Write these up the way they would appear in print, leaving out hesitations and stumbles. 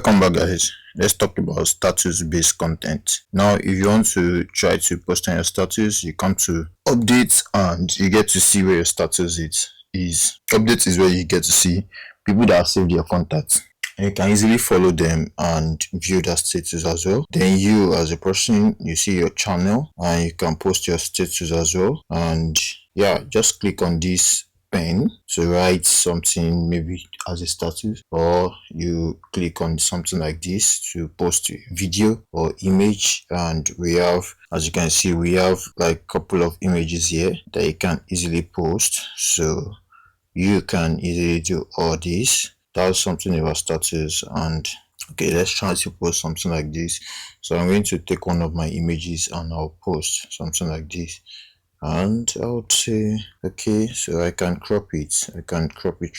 Welcome back, guys. Let's talk about status based content. Now, if you want to try to post on your status, you come to updates and you get to see where your status is. Updates is where you get to see people that have saved your contacts. And you can easily follow them and view their status as well. Then you as a person, you see your channel and you can post your status as well. And yeah, just click on this pen to write something maybe as a status, or you click on something like this to post a video or image. And we have, as you can see, we have like a couple of images here that you can easily post, so you can easily do all this. That's something about status. And okay, let's try to post something like this. So I'm going to take one of my images and I'll post something like this. And I would say, okay, so I can crop it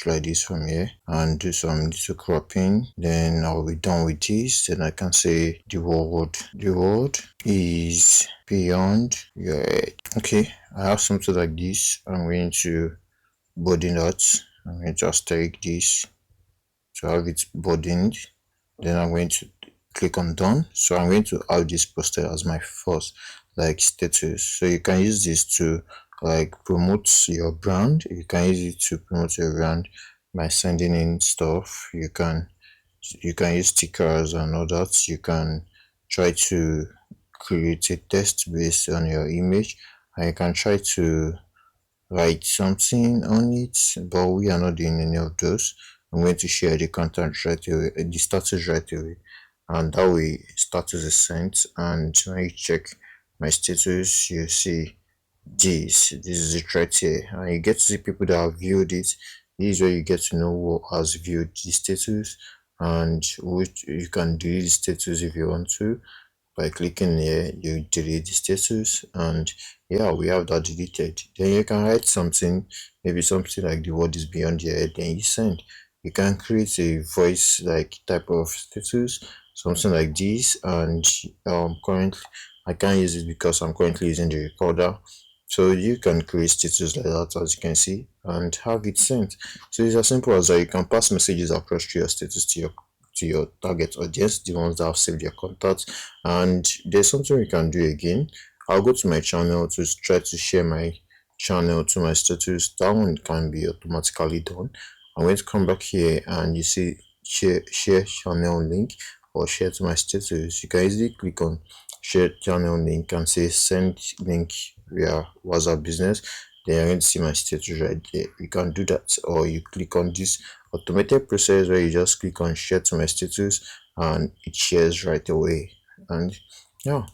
like this from here and do some little cropping. Then I'll be done with this. Then I can say the world is beyond your head. Okay, I have something like this. I'm going to burden that. I'm going to just take this to have it burdened. Then I'm going to click on done. So I'm going to have this posted as my first like status. So you can use this to like promote your brand. You can use it to promote your brand by sending in stuff. You can use stickers and all that. You can try to create a text based on your image, and you can try to write something on it, but we are not doing any of those. I'm going to share the content right away, the status right away, and that way status is sent. And when you check my status, you see this is it right here, and you get to see people that have viewed it. This is where you get to know who has viewed the status, and which you can delete the status if you want to. By clicking here, you delete the status, and yeah, we have that deleted. Then you can write something, maybe something like the word is beyond your head, then you send. You can create a voice like type of status, something like this. And currently I can't use it because I'm currently using the recorder. So you can create status like that, as you can see, and have it sent. So it's as simple as that. You can pass messages across to your status to your target audience, the ones that have saved your contacts. And there's something we can do again. I'll go to my channel to try to share my channel to my status. That one can be automatically done. I'm going to come back here and you see share channel link or share to my status. You can easily click on share channel link and say send link via WhatsApp business. Then you're going to see my status right there. You can do that, or you click on this automated process where you just click on share to my status and it shares right away. And yeah,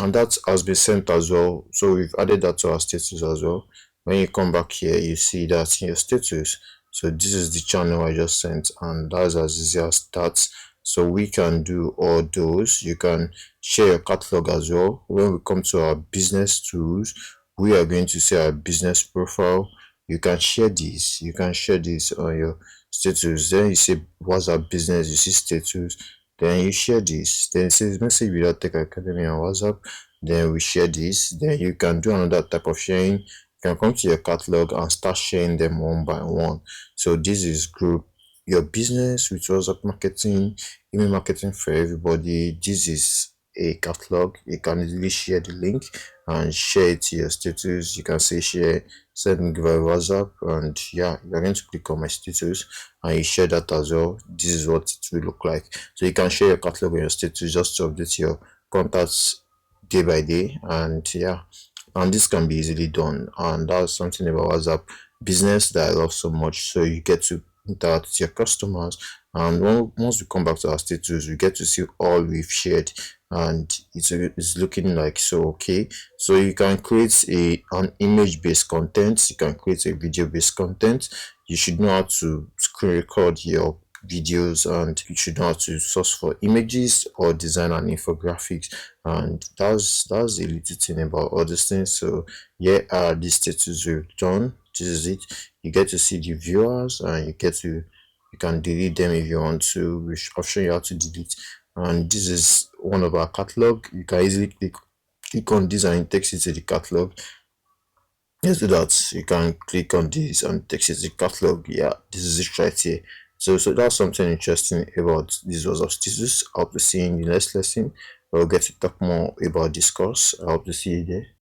and that has been sent as well. So we've added that to our status as well. When you come back here, you see that in your status. So this is the channel I just sent, and that's as easy as that. So we can do all those. You can share your catalog as well. When we come to our business tools, we are going to see our business profile. You can share this on your status. Then you see WhatsApp business, you see status, then you share this. Then it says message without Tech Academy on WhatsApp. Then we share this. Then you can do another type of sharing. You can come to your catalog and start sharing them one by one. So this is group your business with WhatsApp marketing, email marketing for everybody. This is a catalog. You can easily share the link and share it to your status. You can say share, send me via WhatsApp, and yeah, you're going to click on my status and you share that as well. This is what it will look like. So you can share your catalog on your status just to update your contacts day by day. And yeah, and this can be easily done. And that's something about WhatsApp business that I love so much. So you get to interact with your customers, and once we come back to our status, we get to see all we've shared, and it's looking like so okay. So you can create an image based content, you can create a video based content. You should know how to screen record your videos, and you should know how to source for images or design and infographics. And that's a little thing about all these things. So yeah, the status we've done. This is it. You get to see the viewers, and you can delete them if you want to, which I'll show you how to delete. And this is one of our catalog. You can easily click on this and it takes you to the catalog. Let's do that. You can click on this and it takes you to the catalog. Yeah, this is it right here. So that's something interesting about this was of status. I hope to see you in the next lesson. We'll get to talk more about discourse. I hope to see you there.